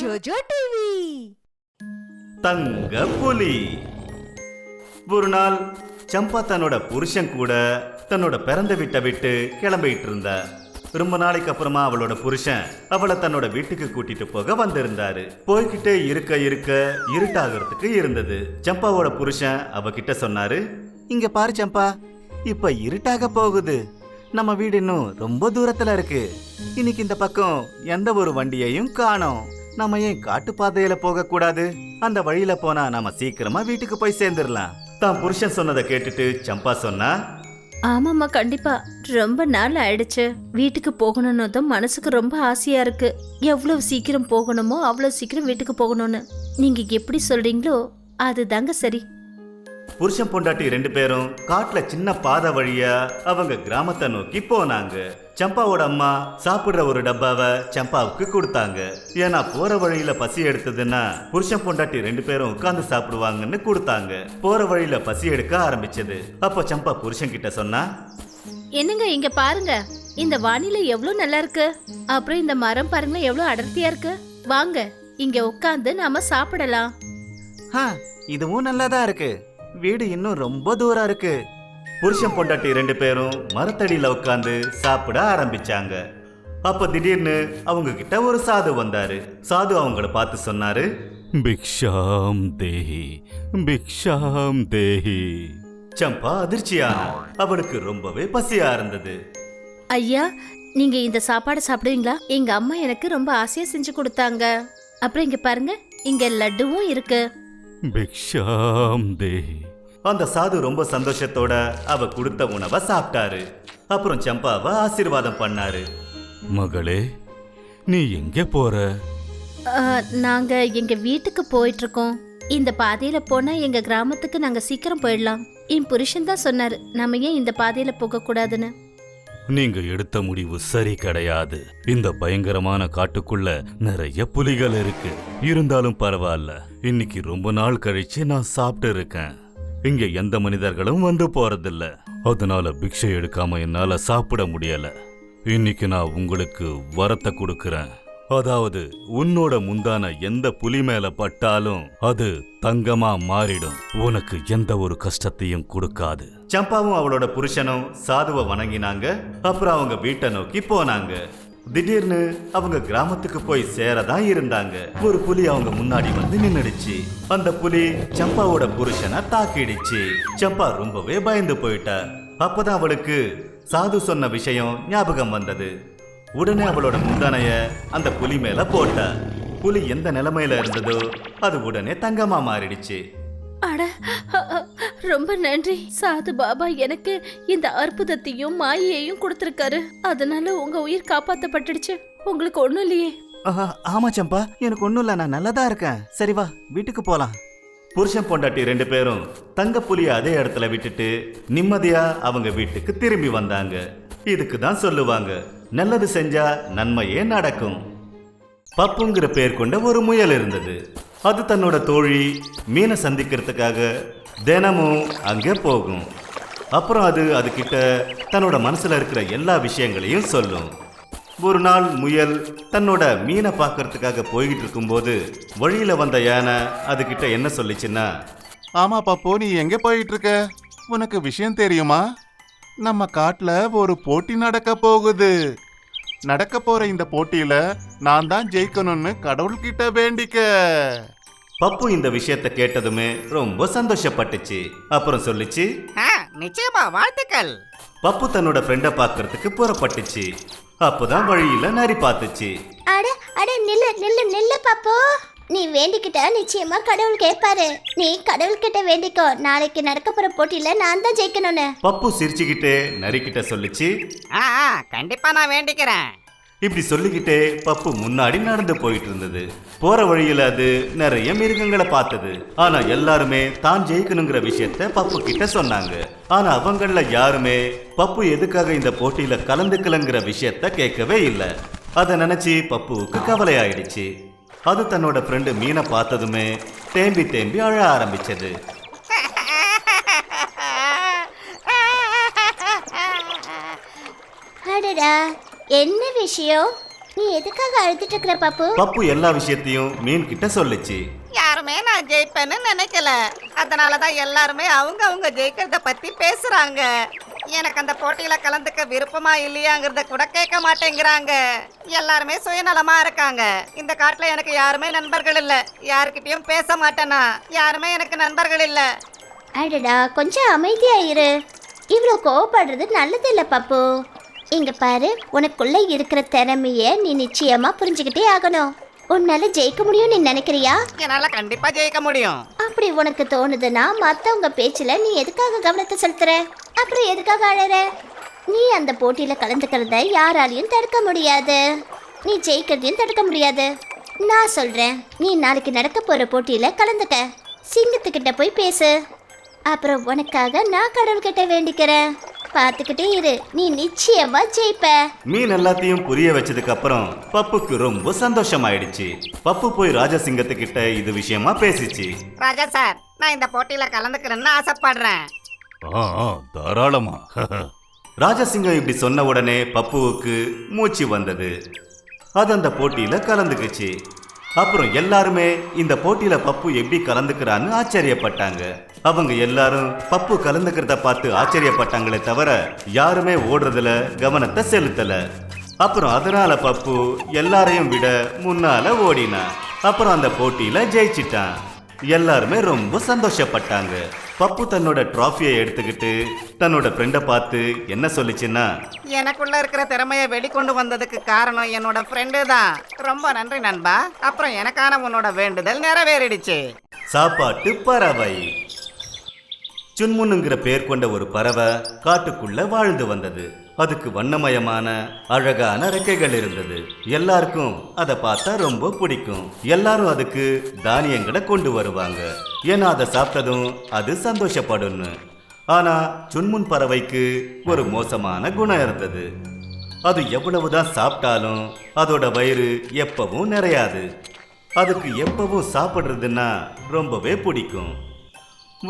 ஜோஜோ TV. தங்க புலி. ஒரு நாள் சம்பா தன்னோட புருஷன் கூட தன்னோட பிறந்த வீட்டை விட்டு கிளம்பிட்டு இருந்தா. ரொம்ப நாளைக்கு அப்புறமா அவளோட புருஷன் அவளை தன்னோட வீட்டுக்கு கூட்டிட்டு போக வந்திருந்தாரு. போய்கிட்டே இருக்க இருட்டாகிறதுக்கு இருந்தது. சம்பாவோட புருஷன் அவகிட்ட சொன்னாரு, இங்க பாரு சம்பா, இப்ப இருட்டாக போகுது. நம்ம வீடு இன்னும் ரொம்ப தூரத்துல இருக்கு. இன்னைக்கு இந்த பக்கம் எந்த ஒரு வண்டியையும் காணோம். நம்ம ஏன் காட்டு பாதையில போக கூடாது? அந்த வழியில போனா நாம சீக்கிரமா வீட்டுக்கு போய் சேர்ந்துடலாம். தான் புருஷன் சொன்னதை கேட்டுட்டு சம்பா சொன்னா, ஆமாம்மா, கண்டிப்பா ரொம்ப நாள் ஆயிடுச்சு. வீட்டுக்கு போகணும்னு தான் மனசுக்கு ரொம்ப ஆசையா இருக்கு. எவ்வளவு சீக்கிரம் போகணுமோ அவ்வளவு சீக்கிரம் வீட்டுக்கு போகணும்னு நீங்க எப்படி சொல்றீங்களோ அதுதாங்க சரி. புருஷன் பொண்டாட்டி 2 பேரும் காட்டுல சின்ன பாதை வழியா அவங்க கிராமத்தை நோக்கி போனாங்க. சம்பாவோட அம்மா சாப்பிடுற ஒரு டப்பாவை சம்பாவுக்கு கொடுத்தாங்க. ஏன்னா போற வழியில பசி எடுத்ததுன்னா புருஷன் பொண்டாட்டி 2 பேரும் உட்கார்ந்து சாப்பிடுவாங்கன்னு கொடுத்தாங்க. போற வழியில பசி எடுக்க ஆரம்பிச்சது. அப்போ சம்பா புருஷன் கிட்ட சொன்னா, என்னங்க இங்க பாருங்க, இந்த வானிலை எவ்வளவு நல்லா இருக்கு. அப்புறம் இந்த மரம் பாருங்க எவ்வளவு அடர்த்தியா இருக்கு. வாங்க இங்க உட்கார்ந்து நாம சாப்பிடலாம். இதுவும் நல்லாதான் இருக்கு. வீடு இன்னும் ரொம்ப தூரம் இருக்கு. புருஷன் பொண்டாட்டி 2 பேரும் மரத்தடியில உட்கார்ந்து சாப்பிட ஆரம்பிச்சாங்க. அப்ப திடீர்னு அவங்க கிட்ட ஒரு சாது வந்தாரு. சாது அவங்கள பார்த்து சொன்னாரு, பிக்ஷாம் தேஹி, பிக்ஷாம் தேஹி. சம்பா அதிர்ச்சியான, அவளுக்கு ரொம்பவே பசியா இருந்தது. ஐயா, நீங்க இந்த சாப்பாடு சாப்பிடுவீங்களா? எங்க அம்மா எனக்கு ரொம்ப ஆசையா செஞ்சு கொடுத்தாங்க. அப்புறம் இங்க பாருங்க, இங்க லட்டுவும் இருக்கு. பிக்ஷாம் தேஹி. அந்த சாது ரொம்ப சந்தோஷத்தோட அவ கொடுத்த உணவை சாப்பிட்டாரு. அப்புறம் சம்பாவை ஆசீர்வாதம் பண்ணாரு. மகளே, நீ எங்க போற? நாங்க எங்க வீட்டுக்கு போயிட்டு இருக்கோம். இந்த பாதையில போனா எங்க கிராமத்துக்கு நாங்க சீக்கிரம் போயிடலாம். என் புருஷன் தான் சொன்னாரு நம்ம ஏன் இந்த பாதையில போக கூடாதுன்னு. நீங்க எடுத்த முடிவு சரி கிடையாது. இந்த பயங்கரமான காட்டுக்குள்ள நிறைய புலிகள் இருக்கு. இருந்தாலும் பரவாயில்ல, இன்னைக்கு ரொம்ப நாள் கழிச்சு நான் சாப்பிட்டு இருக்கேன். இங்க எந்த மனிதர்களும் வந்து போறதில்ல. அதனால பிக்ஷை எடுக்காம என்னால சாப்பிட முடியல. இன்னைக்கு நான் உங்களுக்கு வரத்தை கொடுக்கறேன். அதாவது உன்னோட முந்தான எந்த புலி மேல பட்டாலும் அது தங்கமா மாறிடும். உனக்கு எந்த ஒரு கஷ்டத்தையும் கொடுக்காது. சம்பாவும் அவளோட புருஷனும் சாதுவை வணங்கினாங்க. அப்புறம் அவங்க வீட்டை நோக்கி போனாங்க. திடீர்னு அவங்க கிராமத்துக்கு போய் சேரதான் இருந்தாங்க. ஒரு புலி அவங்க முன்னாடி வந்து நின்னுடுச்சு. அந்த புலி சம்பாவோட புருஷனை தாக்கிடுச்சு. சம்பா ரொம்பவே பயந்து போயிட்டா. அப்பதான் அவளுக்கு சாது சொன்ன விஷயம் ஞாபகம் வந்தது. உடனே அவளோட முந்தானைய அந்த புலி மேல போட்டா. புலி எந்த நிலைமையில இருந்ததோ அது உடனே தங்கமா மாறிடுச்சு. அட, ரொம்ப நன்றி சாது பாபா, எனக்கு இந்த அற்புதத்தையும் மாயையையும் கொடுத்திருக்காரு. அதனால உங்க உயிர் காப்பாத்தப்பட்டுடுச்சு. உங்களுக்கு ஒண்ணும் இல்லையே? ஆமா சம்பா, எனக்கு ஒண்ணும் இல்ல, நான் நல்லதா இருக்கேன். சரி வா, வீட்டுக்கு போலாம். புருஷன் பொண்டாட்டி 2 பேரும் தங்க புலிய அதே இடத்துல விட்டுட்டு நிம்மதியா அவங்க வீட்டுக்கு திரும்பி வந்தாங்க. இதுக்கு தான் சொல்லுவாங்க, நல்லது செஞ்சா நன்மையே நடக்கும். பப்புங்கிற பேர் கொண்ட ஒரு முயல் இருந்தது. அது தன்னோட தோழி மீனை சந்திக்கிறதுக்காக தினமும் அங்கே போகும். அப்புறம் அது கிட்ட தன்னோட மனசுல இருக்கிற எல்லா விஷயங்களையும் சொல்லும். ஒரு நாள் முயல் தன்னோட மீனை பார்க்கறதுக்காக போய்கிட்டு இருக்கும்போது வழியில வந்த யானை அதுகிட்ட என்ன சொல்லிச்சுன்னா, ஆமா பப்பு, நீ எங்க போயிட்டு இருக்க? உனக்கு விஷயம் தெரியுமா? நம்ம காட்டுல ஒரு போட்டி நடக்க போகுது. நடக்க போற இந்த போட்டியில நான் தான் ஜெயிக்கணும்னு கடவுள்கிட்ட வேண்டிக்க. பப்பு இந்த விஷயத்தை கேட்டதுமே ரொம்ப சந்தோஷப்பட்டுச்சு. அப்புறம் சொல்லிச்சு, நிச்சயமா, வாழ்த்துக்கள். பப்பு தன்னோட ஃப்ரெண்டை பார்க்கறதுக்கு புறப்பட்டுச்சு. அப்பதான் வழியில நரி பார்த்துச்சு. அட அட, நில்லு நில்லு நில்லு பாப்பு. நீ வேண்டிக்கிட்ட நிச்சயமா கடவுள் கேட்பாரு. நீ கடவுள்கிட்ட வேண்டிக்கோ, நாளைக்கு நடக்க போற போட்டியில நான் தான் ஜெயிக்கணும்னு. பப்பு சிரிச்சுக்கிட்டே நரி கிட்ட சொல்லிச்சு, கண்டிப்பா நான் வேண்டிக்கிறேன். இப்படி சொல்லிக்கிட்டே பப்பு முன்னாடி நடந்து போயிட்டு இருந்தது. போற வழியில அது நிறைய மிருகங்களை பார்த்தது. ஆனா எல்லாருமே தான் ஜெயிக்கணுங்கிற விஷயத்த பப்பு கிட்ட சொன்னாங்க. ஆனா அவங்கள யாருமே பப்பு எதுக்காக இந்த போட்டியில கலந்துக்கலங்கிற விஷயத்த கேட்கவே இல்லை. அதை நினைச்சு பப்புவுக்கு கவலை ஆயிடுச்சு. அது தன்னோட ஃப்ரெண்டு மீனை பார்த்ததுமே தேம்பி தேம்பி அழ ஆரம்பிச்சது. அடடா, என்ன விஷயம்? நீ எதுக்காக அழுதுட்டு இருக்கிற பாப்பு? பப்பு எல்லா விஷயத்தையும் மீன் கிட்ட சொல்லுச்சு. யாருமே நான் ஜெயிப்பேன்னு நினைக்கல. அதனாலதான் எல்லாருமே அவங்க ஜெயிக்கிறத பத்தி பேசுறாங்க. எனக்கு அந்த போட்டியில கலந்துக்க விருப்பமா இல்லையாங்கிறத கூட கேட்க மாட்டேங்கிறாங்க. எல்லாருமே சுயநலமா இருக்காங்க. இந்த காட்டுல எனக்கு யாருமே நண்பர்கள் இல்ல. யாருக்கிட்டயும் பேச மாட்டேனா. யாருமே எனக்கு நண்பர்கள் இல்ல. அடடா, கொஞ்சம் அமைதியா இரு. இவ்வளோ கோவப்படுறது நல்லது இல்ல பாப்பு. இங்க பாரு, உனக்குள்ள இருக்கிற திறமைய நீ நிச்சயமா புரிஞ்சுக்கிட்டே ஆகணும். உன்னால ஜெயிக்க முடியும் நீ நினைக்கிறியா? என்னால கண்டிப்பா ஜெயிக்க முடியும். அப்படி உனக்கு தோணுதுன்னா மத்தவங்க பேச்சுல நீ எதுக்காக கவனத்தை செலுத்துற? அப்புறம் எதுக்காக அழற? நீ அந்த போட்டியில கலந்துக்கிறத யாராலையும் தடுக்க முடியாது. நீ ஜெயிக்கிறதையும் தடுக்க முடியாது. நான் சொல்றேன், நீ நாளைக்கு நடக்க போற போட்டியில கலந்துக்க. சிங்கத்துக்கிட்ட போய் பேசு. அப்புறம் உனக்காக நான் கடவுள்கிட்ட வேண்டிக்கிறேன். பார்த்துக்கிட்டே இரு, நீ நிச்சயமா ஜெயிப்ப. மீன் எல்லாத்தையும் புரிய வச்சதுக்கு அப்புறம் பப்புக்கு ரொம்ப சந்தோஷமாயிடுச்சு. பப்பு போய் ராஜசிங்கத்துக்கிட்ட இது விஷயமா பேசிச்சு. ராஜா சார், நான் இந்த போட்டியில கலந்துக்கிறேன்னு ஆசைப்படுறேன். தாராளமா. ராஜசிங்கம் இப்படி சொன்ன உடனே பப்புவுக்கு மூச்சு வந்தது. அது அந்த போட்டியில கலந்துக்குச்சு. அப்புறம் எல்லாருமே இந்த போட்டியில பப்பு எப்படி கலந்துக்கிறான்னு ஆச்சரியப்பட்டாங்க. அவங்க எல்லாரும் பப்பு கலந்துக்கிறத பார்த்து ஆச்சரியப்பட்டாங்களே தவிர யாருமே ஓடுறதுல கவனத்தை செலுத்தல. அப்புறம் அதனால பப்பு எல்லாரையும் விட முன்னால ஓடினான். அப்புறம் அந்த போட்டியில ஜெயிச்சிட்டான். எல்லாருமே ரொம்ப சந்தோஷப்பட்டாங்க. பப்பு தன்னோட டிராஃபியை எடுத்துக்கிட்டு தன்னோட ஃப்ரெண்டை பார்த்து என்ன சொல்லிச்சுன்னா, எனக்குள்ள இருக்கிற திறமைய வெளிக்கொண்டு வந்ததுக்கு காரணம் என்னோட ஃப்ரெண்டு தான். ரொம்ப நன்றி நண்பா. அப்புறம் எனக்கான உன்னோட வேண்டுதல் நிறைவேறிடுச்சு. சாப்பாட்டு பறவை. சுன்முன்னுங்கிற பேர் கொண்ட ஒரு பறவை காட்டுக்குள்ள வாழ்ந்து வந்தது. அதுக்கு வண்ணமயமான அழகான ரெக்கைகள் இருந்தது. எல்லாருக்கும் அதை பார்த்தா ரொம்ப பிடிக்கும். எல்லாரும் அதுக்கு தானியங்களை கொண்டு வருவாங்க. ஏன்னா அதை சாப்பிட்டதும் அது சந்தோஷப்படும்னு. ஆனா சுன்முன் பறவைக்கு ஒரு மோசமான குணம் இருந்தது. அது எவ்வளவுதான் சாப்பிட்டாலும் அதோட வயிறு எப்பவும் நிறையாது. அதுக்கு எப்பவும் சாப்பிடுறதுன்னா ரொம்பவே பிடிக்கும்.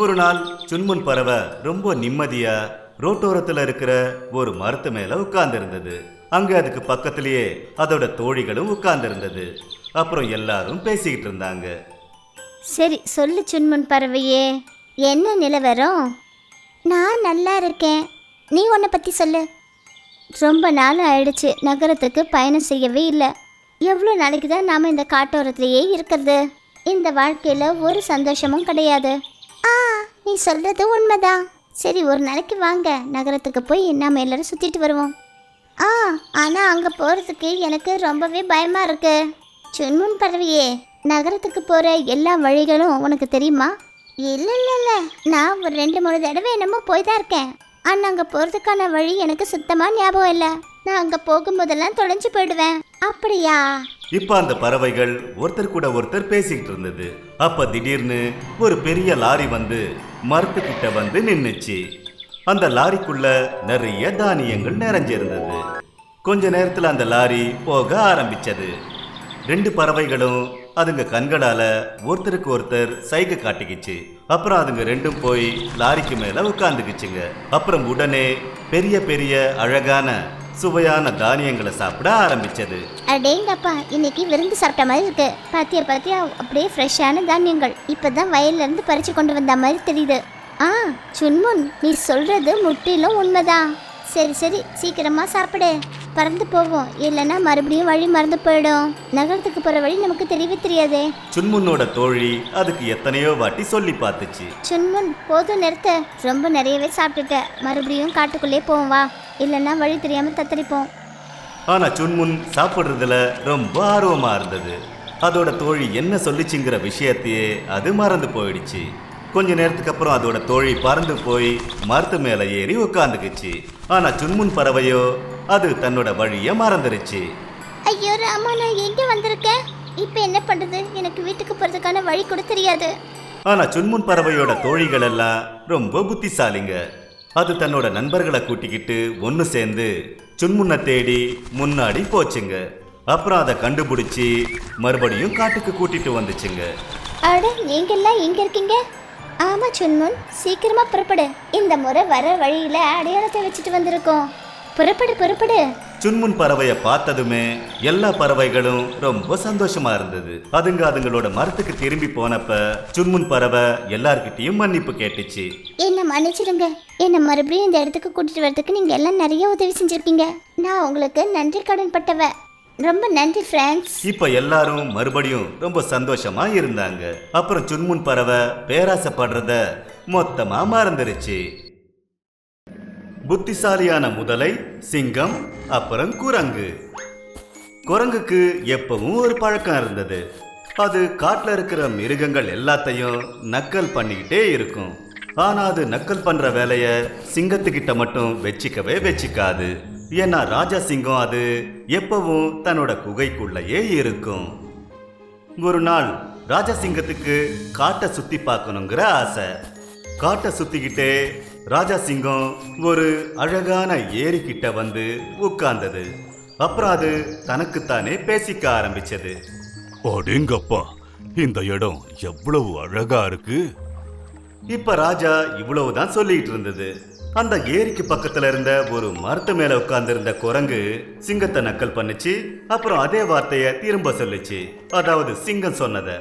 ஒரு நாள் சுன்முன் பறவை ரொம்ப நிம்மதியா ரோட்டோரத்தில் இருக்கிற ஒரு மரத்து மேல உட்கார்ந்து இருந்தது. அங்க அதுக்கு பக்கத்திலேயே அதோட தோழிகளும் உட்கார்ந்து இருந்தது. அப்புறம் எல்லாரும் பேசிக்கிட்டு இருந்தாங்க. சரி சொல்லு சுன்முன் பறவையே, என்ன நிலவரம்? நான் நல்லா இருக்கேன். நீ உன்னை பற்றி சொல்லு. ரொம்ப நாள் ஆயிடுச்சு, நகரத்துக்கு பயணம் செய்யவே இல்லை. எவ்வளோ நாளைக்கு தான் நாம் இந்த காட்டோரத்திலேயே இருக்கிறது? இந்த வாழ்க்கையில் ஒரு சந்தோஷமும் கிடையாது. நீ சொல்கிறது உண்மைதான். சரி, ஒரு நாளைக்கு வாங்க, நகரத்துக்கு போய் நாம் எல்லாரும் சுற்றிட்டு வருவோம். ஆனால் அங்கே போகிறதுக்கு எனக்கு ரொம்பவே பயமாக இருக்கு. சுன்முன் பறவையே, நகரத்துக்கு போகிற எல்லா வழிகளும் உனக்கு தெரியுமா? இல்லை, நான் ஒரு 2-3 தடவை என்னமோ போய் தான் இருக்கேன். ஆனால் அங்கே போகிறதுக்கான வழி எனக்கு சுத்தமாக ஞாபகம் இல்லை. நான் அங்கே போகும்போதெல்லாம் தொலைஞ்சு போயிடுவேன். அப்படியா? இப்ப அந்த பறவைகள் ஒருத்தர் கூட ஒருத்தர் பேசிக்கிட்டு இருந்தது. அப்ப திடீர்னு ஒரு பெரிய லாரி வந்து மரத்துக்கிட்ட வந்து நின்னுச்சு. அந்த லாரிக்குள்ள நிறைய தானியங்கள் நிறைஞ்சிருந்தது. கொஞ்ச நேரத்துல அந்த லாரி போக ஆரம்பிச்சது. 2 பறவைகளும் அதுங்க கண்களால ஒருத்தருக்கு ஒருத்தர் சைகை காட்டிக்கிச்சு. அப்புறம் அதுங்க 2ம் போய் லாரிக்கு மேல உட்கார்ந்துக்குச்சுங்க. அப்புறம் உடனே பெரிய பெரிய அழகான சுவையான தானியங்களை சாப்பிட ஆரம்பிச்சது. அடேங்கப்பா, இன்னைக்கு விருந்து சாப்பிட்ட மாதிரி இருக்கு. பாத்தியா அப்படியே ஃப்ரெஷ்ஷான தானியங்கள் இப்பதான் வயல்ல இருந்து பறிச்சு கொண்டு வந்த மாதிரி தெரியுது. சுன்முன், நீ சொல்றது முற்றிலும் உண்மைதான். சரி, சீக்கிரமா சாப்பிடு. பறந்து போவோம், இல்லைன்னா மறுபடியும் வழி மறந்து போயிடும். நகரத்துக்கு போற வழி நமக்கு தெரியவே தெரியாதே. சுன்முன்னோட தோழி அதுக்கு எத்தனையோ வாட்டி சொல்லி பார்த்துச்சு. சுன்முன், போதும் நிறுத்த. ரொம்ப நிறையவே சாப்பிட்டுட்ட. மறுபடியும் காட்டுக்குள்ளே போவோம் வா, இல்லைன்னா வழி தெரியாம தத்தளிப்போம். ஆனா சுன்முன் சாப்பிடுறதுல ரொம்ப ஆர்வமா இருந்தது. அதோட தோழி என்ன சொல்லிச்சுங்கிற விஷயத்தையே அது மறந்து போயிடுச்சு. கொஞ்ச நேரத்துக்கு அப்புறம் அதோட தோழி பறந்து போய் மரத்து மேல ஏறி உட்காந்துக்குச்சு. ஆனா சுன்முன் பறவையோ அது தன்னோட வழிய மறந்துருச்சு. ஐயோ ராமா, நான் எங்க வந்திருக்கேன்? இப்போ என்ன பண்றது? எனக்கு வீட்டுக்கு போறதுக்கான வழி கூட தெரியாது. ஆனா சுன்முன் பறவையோட தோழிகள் எல்லாம் ரொம்ப புத்திசாலிங்க. அது தன்னோட நண்பர்களை கூட்டிக்கிட்டு ஒன்று சேர்ந்து சுன்முன்னை தேடி முன்னாடி போச்சுங்க. அப்புறம் அதை கண்டுபிடிச்சி மறுபடியும் காட்டுக்கு கூட்டிட்டு வந்துச்சுங்க. அட, நீங்கெல்லாம் எங்க இருக்கீங்க? ஆமா சுன்முன், சீக்கிரமா புறப்படு. இந்த முறை வர வழியில அடையாளத்தை வச்சுட்டு வந்திருக்கோம். புறப்படு புறப்படு. சுன்முன் பறவைய பார்த்ததுமே எல்லா பறவைகளும் ரொம்ப சந்தோஷமா இருந்தது. அதுங்களோட மரத்துக்கு திரும்பி போனப்ப சுன்முன் பறவை எல்லார்கிட்டயும் மன்னிப்பு கேட்டுச்சு. என்ன மன்னிச்சிடுங்க. என்ன மறுபடியும் இந்த இடத்துக்கு கூட்டிட்டு வரதுக்கு நீங்க எல்லாம் நிறைய உதவி செஞ்சிருக்கீங்க. நான் உங்களுக்கு நன்றி கடன் பட்டவ. ரொம்ப நன்றி ஃப்ரெண்ட்ஸ். இப்ப எல்லாரும் மறுபடியும் ரொம்ப சந்தோஷமா இருந்தாங்க. அப்புறம் சுன்முன் பறவை பேராசைப்படுறத மொத்தமா மறந்துருச்சு. புத்திசாலியான முதலை, சிங்கம், அப்புறம் குரங்கு. குரங்குக்கு எப்பவும் ஒரு பழக்கம் இருந்தது. அது காட்டுல இருக்கிற மிருகங்கள் எல்லாத்தையும் நக்கல் பண்ணிக்கிட்டே இருக்கும். ஆனா அது நக்கல் பண்ற வேலைய சிங்கத்துக்கிட்ட மட்டும் வச்சுக்காது. ஏன்னா ராஜா சிங்கம் அது எப்பவும் தன்னோட குகைக்குள்ளேயே இருக்கும். ஒரு நாள் ராஜா சிங்கத்துக்கு காட்டை சுத்தி பார்க்கணுங்கிற ஆசை. காட்டை சுத்திக்கிட்டே ராஜா சிங்கம் ஒரு அழகான ஏரி கிட்ட வந்து உட்கார்ந்தது. அப்புறம் அது தனக்குத்தானே பேசிக்க ஆரம்பிச்சது. அடேங்கப்பா, இந்த இடம் எவ்வளவு அழகா இருக்கு. இப்ப ராஜா இவ்வளவுதான் சொல்லிட்டு இருந்தது. அந்த ஏரிக்கு பக்கத்துல இருந்த ஒரு மரத்து மேல உட்கார்ந்து இருந்த குரங்கு சிங்கத்தை நக்கல் பண்ணுச்சு. அப்புறம் அதே வார்த்தைய திரும்ப சொல்லுச்சு. அதாவது சிங்கம் சொன்னத.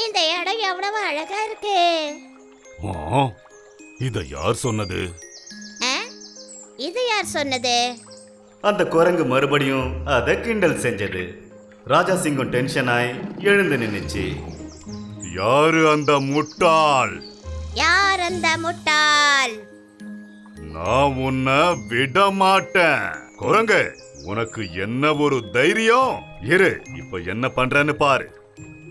இந்த இடம் எவ்வளவு அழகா இருக்கு. இத யார் சொன்னது? இது யார் சொன்னது? அந்த குரங்கு மறுபடியும் அதை கிண்டல் செஞ்சது. ராஜா சிங்கம் டென்ஷன் ஆகி எழுந்து நின்னுச்சு. யாரு அந்த முட்டாள்? யார் அந்த முட்டாள்? நான் உன்னை விட மாட்டேன். குரங்கு, உனக்கு என்ன ஒரு தைரியம்? இரு, இப்ப என்ன பண்றேன்னு பாரு.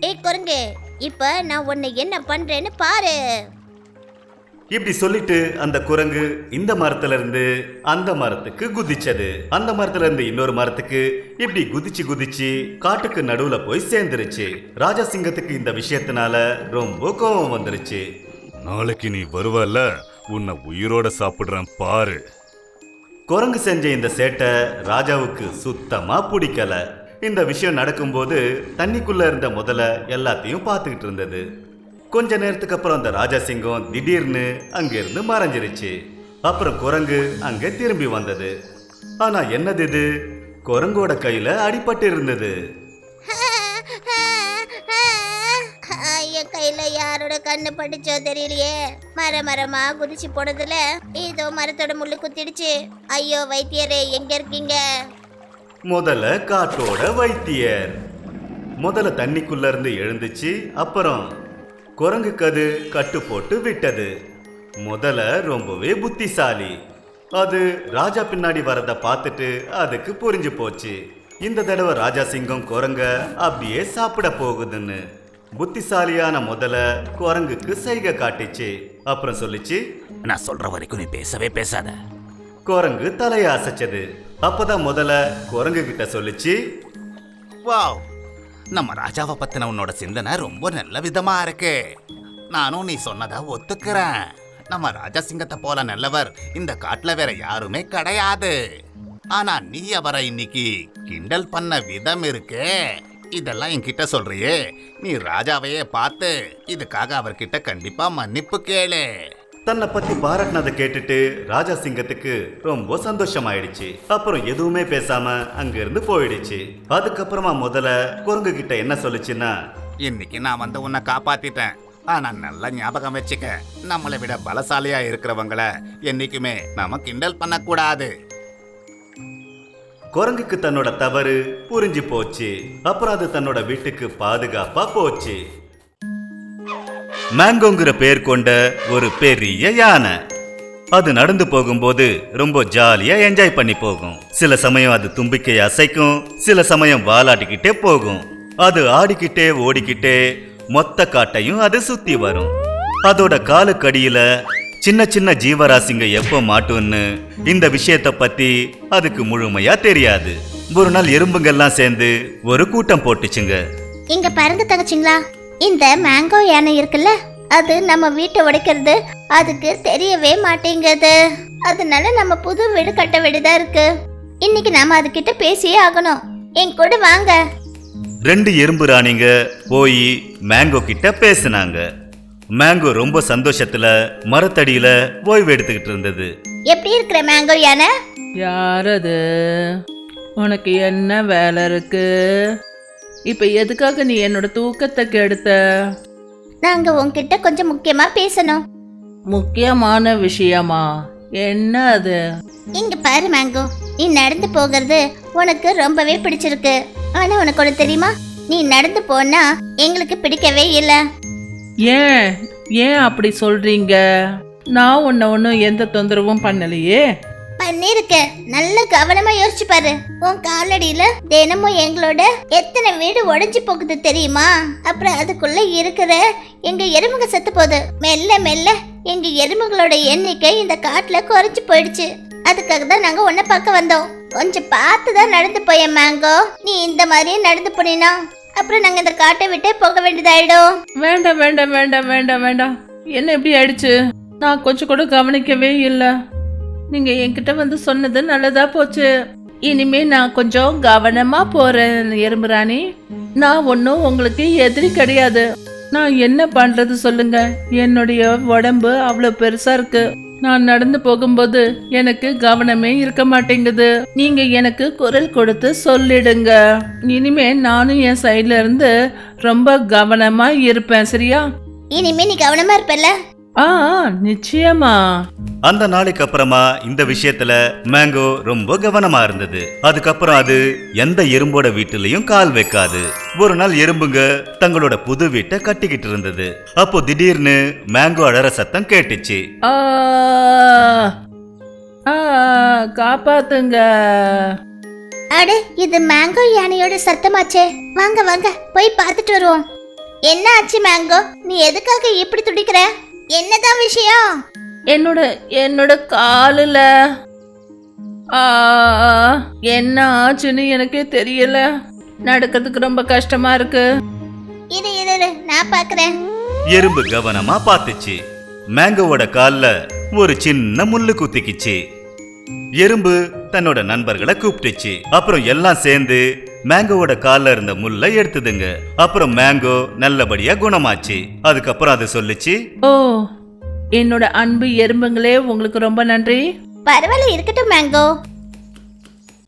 ஏய் குரங்கு, இப்ப நான் உன்னை என்ன பண்றேன்னு பாரு. இப்படி சொல்லிட்டு அந்த குரங்கு இந்த மரத்துல இருந்து அந்த மரத்துக்கு குதிச்சது. அந்த மரத்துல இருந்து இன்னொரு மரத்துக்கு இப்படி குதிச்சு காட்டுக்கு நடுவுல போய் சேர்ந்துருச்சு. ராஜா சிங்கத்துக்கு இந்த விஷயத்தினால ரொம்ப கோபம் வந்துருச்சு. நாளைக்கு நீ வருவல்ல, உன்னை உயிரோட சாப்பிடுறேன் பாரு. குரங்கு செஞ்ச இந்த சேட்டை ராஜாவுக்கு சுத்தமா பிடிக்கல. இந்த விஷயம் நடக்கும்போது தண்ணிக்குள்ள இருந்த முதல்ல எல்லாத்தையும் பார்த்துக்கிட்டு இருந்தது. கொஞ்ச நேரத்துக்கு அப்புறம் அந்த ராஜா சிங்கம் திடீர்னு அங்கிருந்து மறைஞ்சிருச்சு. அப்புறம் குரங்கு அங்க திரும்பி வந்தது. ஆனா என்னது இது? குரங்கோட கையில அடிபட்டு இருந்தது. என் கையில யாரோட கண்ணு பட்டுச்சோ தெரியலையே. மரமா குதிச்சு போனதுல ஏதோ மரத்தோட முள்ளு குத்திடுச்சு. ஐயோ வைத்தியரே, எங்க இருக்கீங்க? முதல்ல காட்டோட வைத்தியர் முதல்ல தண்ணிக்குள்ள இருந்து எழுந்துச்சு. அப்புறம் குரங்குக்கு அது கட்டு போட்டு விட்டது. முதல்ல ரொம்பவே புத்திசாலி. அது ராஜா பின்னாடி வரத பார்த்துட்டு அதுக்கு புரிஞ்சு போச்சு. இந்த தடவை ராஜா சிங்கம் குரங்க அப்படியே சாப்பிட போகுதுன்னு. புத்திசாலியான முதல்ல குரங்குக்கு சைகை காட்டிச்சு. அப்புறம் சொல்லிச்சு, நான் சொல்ற வரைக்கும் நீ பேசவே பேசாத. குரங்கு தலையை அசைச்சது. அப்பதான் முதல்ல குரங்கு கிட்ட சொல்லிச்சு, வாவ், நம்ம ராஜாவை பத்தின உன்னோட சிந்தனை ரொம்ப நல்ல விதமா இருக்கு. நானும் நீ சொன்னதை ஒத்துக்கிறேன். நம்ம ராஜா சிங்கத்தை போல நல்லவர் இந்த காட்டுல வேற யாருமே கிடையாது. ஆனா நீ அவரை இன்னைக்கு கிண்டல் பண்ண விதம் இருக்கே, இதெல்லாம் என்கிட்ட சொல்றியே. நீ ராஜாவையே பார்த்து இதுக்காக அவர்கிட்ட கண்டிப்பா மன்னிப்பு கேளு. தன்னை பத்தி பாராட்டினதை கேட்டுட்டு ராஜா சிங்கத்துக்கு ரொம்ப சந்தோஷமாயிடுச்சு. அப்புறம் எதுவுமே பேசாம அங்கிருந்து போயிடுச்சு. அதுக்கப்புறமா முதல்ல குரங்கு கிட்ட என்ன சொல்லுச்சுன்னா, இன்னைக்கு நான் வந்து உன்னை காப்பாத்திட்டேன். ஆனா நல்லா ஞாபகம் வச்சுக்க, நம்மளை விட பலசாலியா இருக்கிறவங்கள என்னைக்குமே நாம கிண்டல் பண்ணக்கூடாது. குரங்குக்கு தன்னோட தவறு புரிஞ்சு போச்சு. அப்புறம் அது தன்னோட வீட்டுக்கு பாதுகாப்பா போச்சு. மேங்கோங்கிற பேர் கொண்ட ஒரு பெரிய யானை. அது நடந்து போகும்போது ரொம்ப ஜாலியா என்ஜாய் பண்ணி போகும். சில சமயம் அது தும்பிக்கையை அசைக்கும், சில சமயம் வாலாட்டிக்கிட்டே போகும். அது ஆடிக்கிட்டே ஓடிக்கிட்டே மொத்த காட்டையும் அது சுத்தி வரும். அதோட காலுக்கடியில சின்ன சின்ன ஜீவராசிங்க எப்போ மாட்டும்னு இந்த விஷயத்தை பத்தி அதுக்கு முழுமையா தெரியாது. ஒரு நாள் எறும்புங்கெல்லாம் சேர்ந்து ஒரு கூட்டம் போட்டுச்சுங்க. இங்க பாருங்க தங்கச்சிங்களா, இந்த மேங்கோ யானை இருக்குல்ல, அது நம்ம வீட்டை உடைக்கிறது அதுக்கு தெரியவே மாட்டேங்குது. அதனால நம்ம புது வீடு கட்ட வேண்டியதா இருக்கு. இன்னைக்கு நாம அதுகிட்ட பேசியே ஆகணும். என் கூட வாங்க. 2 எறும்பு ராணிங்க போய் மேங்கோ கிட்ட பேசினாங்க. மேங்கோ ரொம்ப சந்தோஷத்துல மரத்தடியில ஓய்வு எடுத்துக்கிட்டு இருந்தது. எப்படி இருக்கிற மேங்கோ யானை? யார் அது? உனக்கு என்ன வேலை இருக்கு? இப்போ எதுக்காக நீ என்னோட தூக்கத்தை கெடுத்த? நாங்க உன்கிட்ட கொஞ்சம் முக்கியமா பேசணும். முக்கியமான விஷயமா? என்ன அது? இங்க பாரு மேங்கோ, நீ நடந்து போகிறது உனக்கு ரொம்பவே பிடிச்சிருக்கு. ஆனா உனக்கு ஒன்று தெரியுமா? நீ நடந்து போனா எங்களுக்கு பிடிக்கவே இல்லை. ஏன் ஏன் அப்படி சொல்றீங்க? நான் உன்னை ஒன்றும் எந்த தொந்தரவும் பண்ணலையே. பண்ணிருக்க. நல்ல கவனமா யோசிச்சு பாரு. உன் காலடியில தினமும் எங்களோட எத்தனை வீடு உடைஞ்சு போகுது தெரியுமா? அப்புறம் அதுக்குள்ள இருக்கிற எங்க எறும்புங்க செத்து போகுது. மெல்ல மெல்ல எங்க எறும்புகளோட எண்ணிக்கை இந்த காட்டுல குறைஞ்சு போயிடுச்சு. அதுக்காக தான் நாங்க உன்னை பார்க்க வந்தோம். கொஞ்சம் பார்த்து தான் நடந்து போய மேங்கோ. நீ இந்த மாதிரியே நடந்து போனீனா அப்புறம் நாங்க இந்த காட்டை விட்டே போக வேண்டியதாயிடும். வேண்டாம் வேண்டாம் வேண்டாம் வேண்டாம் வேண்டாம். என்ன எப்படி ஆயிடுச்சு? நான் கொஞ்சம் கூட கவனிக்கவே இல்லை. நீங்க என்கிட்ட வந்து சொன்னது நல்லதா போச்சு. இனிமே நான் கொஞ்சம் கவனமா போறேன் எறும்புராணி. நான் ஒன்றும் உங்களுக்கு எதிரி கிடையாது. நான் என்ன பண்றது சொல்லுங்க? என்னுடைய உடம்பு அவ்வளோ பெருசா இருக்கு. நான் நடந்து போகும்போது எனக்கு கவனமே இருக்க மாட்டேங்குது. நீங்க எனக்கு குரல் கொடுத்து சொல்லிடுங்க. இனிமே நானும் என் சைட்ல இருந்து ரொம்ப கவனமா இருப்பேன். சரியா? இனிமே நீ கவனமா இருப்பல? நிச்சயமா. அந்த நாளைக்கு அப்புறமா இந்த விஷயத்துல மேங்கோ ரொம்ப கவனமா இருந்தது. அதுக்கப்புறம் அது எந்த எறும்போட வீட்டுலயும் கால் வைக்காது. ஒரு நாள் எறும்புங்க தங்களோட புது வீட்டை கட்டிக்கிட்டு இருந்தது. அப்போ திடீர்னு மேங்கோ அழற சத்தம் கேட்டுச்சு. காப்பாத்துங்க. அட, இது மேங்கோ யானையோட சத்தமாச்சே. வாங்க வாங்க போய் பார்த்துட்டு வருவோம். என்ன ஆச்சு மேங்கோ? நீ எதுக்காக இப்படி துடிக்கிற? என்னதான் விஷயம்? என்னோட காலில் என்ன ஆச்சுன்னு எனக்கே தெரியல. நடக்கிறதுக்கு ரொம்ப கஷ்டமா இருக்கு. இரு நான் பார்க்கறேன். எறும்பு கவனமா பார்த்துச்சு. மேங்கோவோட கால்ல ஒரு சின்ன முள்ளு குத்திக்கிச்சு. எறும்பு தன்னோட நண்பர்களை கூப்பிட்டுச்சு. அப்புறம் எல்லாம் சேர்ந்து மேங்கோவோட கால்ல இருந்த முள்ளை எடுத்துதுங்க. அப்புறம் மேங்கோ நல்லபடியா குணமாச்சு. அதுக்கப்புறம் அது சொல்லுச்சு, ஓ, என்னோட அன்பு எறும்புங்களே, உங்களுக்கு ரொம்ப நன்றி. பரவாயில்ல, இருக்கட்டும் மேங்கோ.